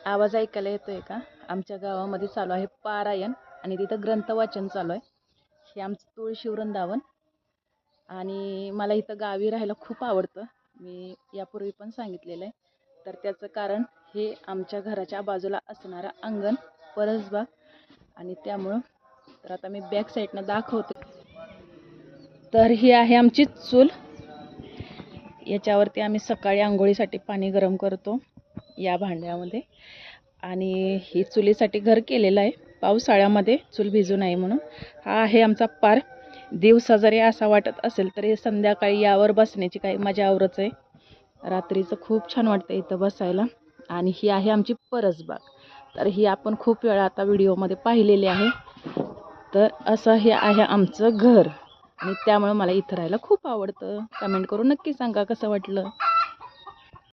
आवाज ऐकायला येतोय का? आमच्या गावामध्ये चालू आहे पारायण आणि तिथं ग्रंथ वाचन चालू आहे. हे आमचं तुळशी वृंदावन आणि मला इथं गावी राहायला खूप आवडतं. मी यापूर्वी पण सांगितलेलं आहे. तर त्याचं कारण हे आमच्या घराच्या बाजूला असणारं अंगण, परसबाग आणि त्यामुळं तर आता मी बॅक साईडनं दाखवते. तर ही आहे आमची चूल. याच्यावरती आम्ही सकाळी आंघोळीसाठी पाणी गरम करतो या भांड्यामध्ये. आणि ही चुलीसाठी घर केलेलं आहे पावसाळ्यामध्ये चूल भिजू नये म्हणून. हा आहे आमचा पार. दिवसा जरी असा वाटत असेल तरी संध्याकाळी यावर बसण्याची काही मजा आवरच आहे. रात्रीचं खूप छान वाटतं इथं बसायला. आणि ही आहे आमची परसबाग. तर ही आपण खूप वेळा आता व्हिडिओमध्ये पाहिलेली आहे. तर असं हे आहे आमचं घर आणि त्यामुळे मला इथं राहायला खूप आवडतं. कमेंट करून नक्की सांगा कसं वाटलं.